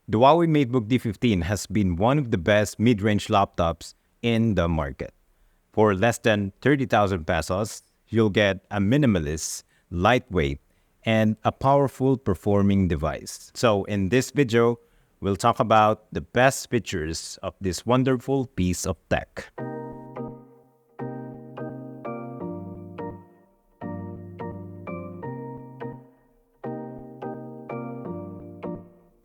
The Huawei Matebook D15 has been one of the best mid-range laptops in the market. For less than 30,000 pesos, you'll get a minimalist, lightweight, and a powerful performing device. So in this video, we'll talk about the best features of this wonderful piece of tech.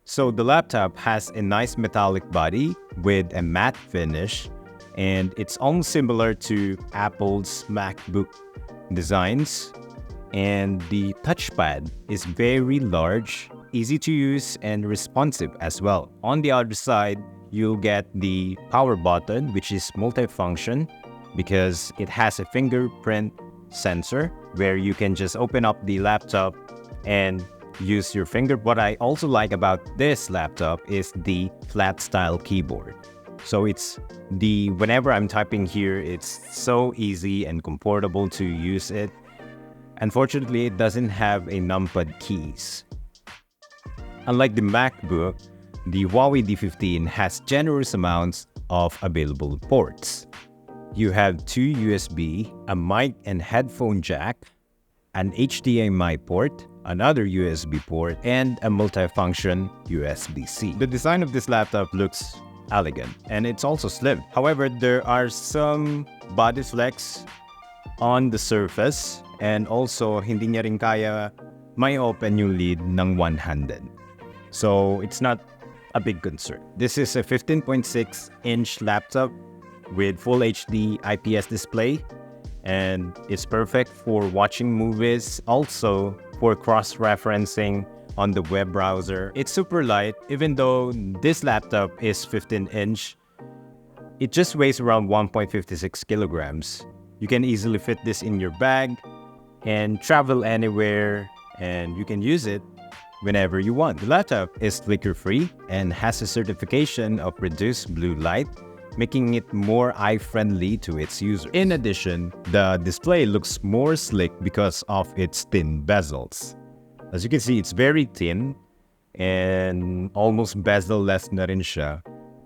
So the laptop has a nice metallic body with a matte finish, and it's almost similar to Apple's MacBook designs. And the touchpad is very large, easy to use, and responsive as well. On the other side, you'll get the power button, which is multifunction because it has a fingerprint sensor where you can just open up the laptop and use your finger. What I also like about this laptop is the flat style keyboard. So whenever I'm typing here, it's so easy and comfortable to use it. Unfortunately, it doesn't have a numpad keys. Unlike the MacBook, the Huawei D15 has generous amounts of available ports. You have two USB, a mic and headphone jack, an HDMI port, another USB port, and a multifunction USB-C. The design of this laptop looks elegant and it's also slim. However, there are some body flex on the surface, and also hindi niya rin kaya may open yung lid ng one-handed. So it's not a big concern. This is a 15.6-inch laptop with full HD IPS display, and it's perfect for watching movies, also for cross-referencing on the web browser. It's super light. Even though this laptop is 15-inch, it just weighs around 1.56 kilograms. You can easily fit this in your bag and travel anywhere, and you can use it whenever you want. The laptop is flicker-free and has a certification of reduced blue light, making it more eye-friendly to its users. In addition, the display looks more slick because of its thin bezels. As you can see, it's very thin and almost bezel-less na rin siya.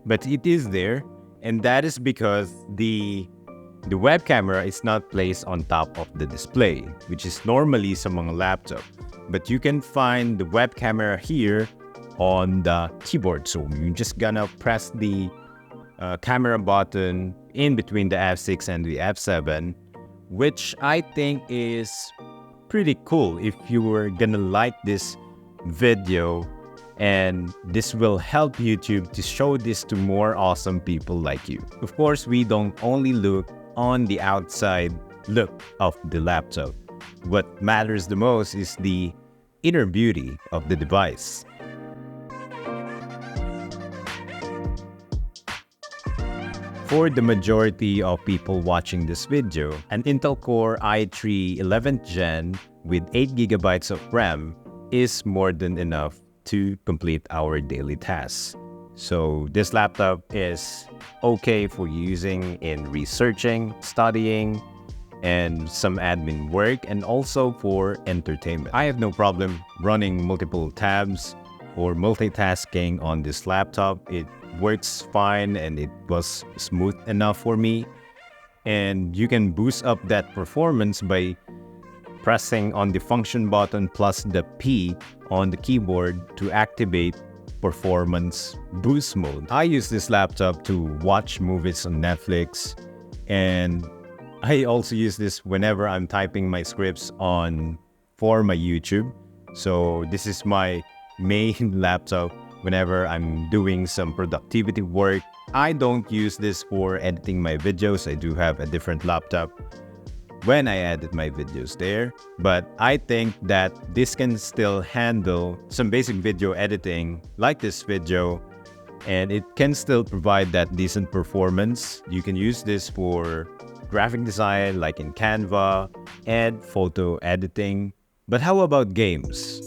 But it is there, and that is because the web camera is not placed on top of the display, which is normally sa mga laptop. But you can find the web camera here on the keyboard. So you're just gonna press the camera button in between the F6 and the F7, which I think is pretty cool if you were gonna like this video, and this will help YouTube to show this to more awesome people like you. Of course, we don't only look on the outside look of the laptop. What matters the most is the inner beauty of the device. For the majority of people watching this video, an Intel Core i3 11th Gen with 8GB of RAM is more than enough to complete our daily tasks. So this laptop is okay for using in researching, studying, and some admin work, and also for entertainment. I have no problem running multiple tabs or multitasking on this laptop. It works fine and it was smooth enough for me. And you can boost up that performance by pressing on the function button plus the P on the keyboard to activate performance boost mode. I use this laptop to watch movies on Netflix, and I also use this whenever I'm typing my scripts for my YouTube. So this is my main laptop whenever I'm doing some productivity work. I don't use this for editing my videos. I do have a different laptop when I edit my videos there, but I think that this can still handle some basic video editing like this video, and it can still provide that decent performance. You can use this for graphic design like in Canva and photo editing. But how about games?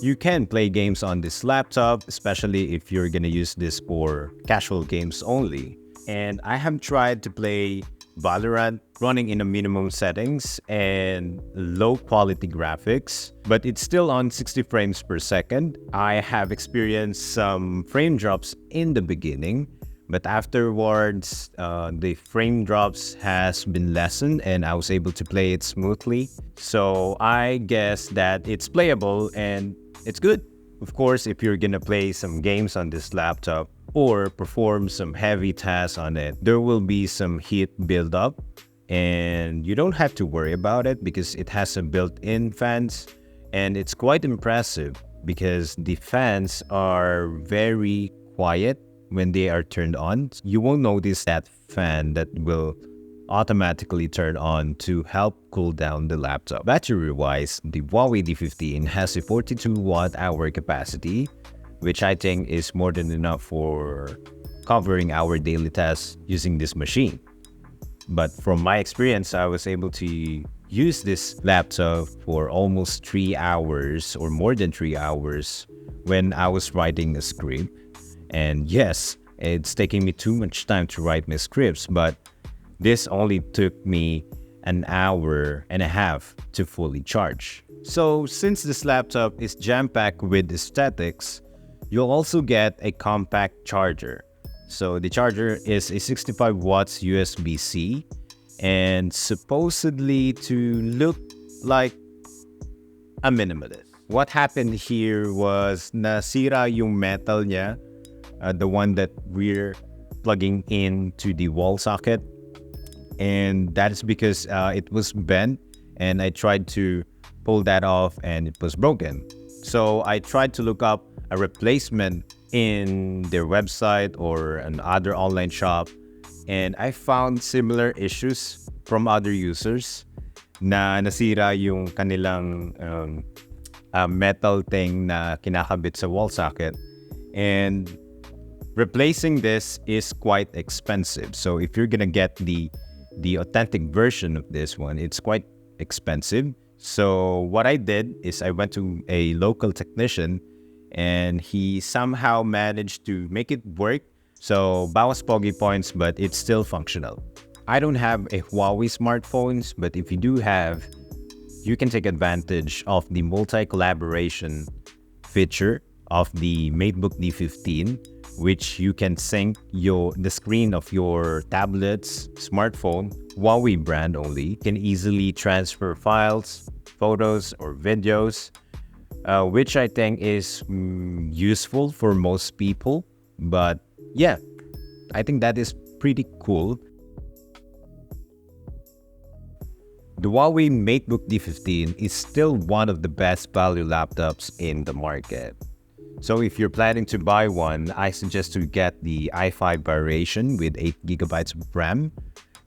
You can play games on this laptop, especially if you're gonna use this for casual games only. And I have tried to play Valorant running in a minimum settings and low quality graphics, but it's still on 60 frames per second. I have experienced some frame drops in the beginning, but afterwards, the frame drops has been lessened and I was able to play it smoothly. So I guess that it's playable and it's good. Of course, if you're gonna play some games on this laptop or perform some heavy tasks on it, there will be some heat buildup, and you don't have to worry about it because it has some built-in fans, and it's quite impressive because the fans are very quiet when they are turned on. You won't notice that fan that will automatically turn on to help cool down the laptop. Battery-wise, the Huawei D15 has a 42 watt-hour capacity, which I think is more than enough for covering our daily tasks using this machine. But from my experience, I was able to use this laptop for almost 3 hours or more than 3 hours when I was writing a script. And yes, it's taking me too much time to write my scripts, but this only took me an hour and a half to fully charge. So since this laptop is jam-packed with aesthetics, you'll also get a compact charger. So the charger is a 65 watts USB-C and supposedly to look like a minimalist. What happened here was nasira yung metal niya, the one that we're plugging into the wall socket. And that is because it was bent and I tried to pull that off and it was broken. So I tried to look up a replacement in their website or another online shop, and I found similar issues from other users na nasira yung kanilang metal thing na kinakabit sa wall socket, and replacing this is quite expensive. So if you're gonna get the authentic version of this one, it's quite expensive. So what I did is I went to a local technician and he somehow managed to make it work. So bawas pogi points, but it's still functional. I don't have a Huawei smartphones, but if you do have, you can take advantage of the multi-collaboration feature of the Matebook D15, which you can sync the screen of your tablet's smartphone, Huawei brand only, can easily transfer files, photos, or videos, which I think is useful for most people. But yeah, I think that is pretty cool. The Huawei Matebook D15 is still one of the best value laptops in the market. So if you're planning to buy one, I suggest to get the i5 variation with 8GB of RAM.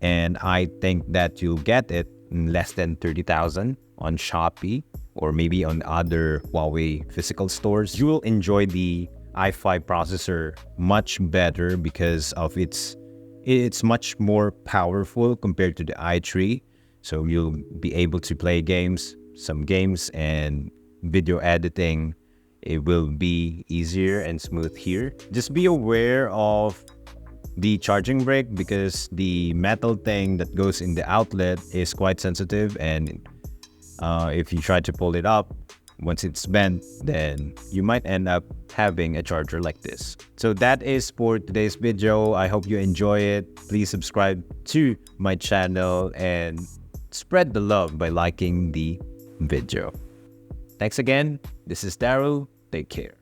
And I think that you'll get it in less than 30,000 on Shopee or maybe on other Huawei physical stores. You will enjoy the i5 processor much better because of it's much more powerful compared to the i3. So you'll be able to play some games and video editing. It will be easier and smooth here. Just be aware of the charging brick because the metal thing that goes in the outlet is quite sensitive, and if you try to pull it up, once it's bent, then you might end up having a charger like this. So that is for today's video. I hope you enjoy it. Please subscribe to my channel and spread the love by liking the video. Thanks again. This is Daryl. Take care.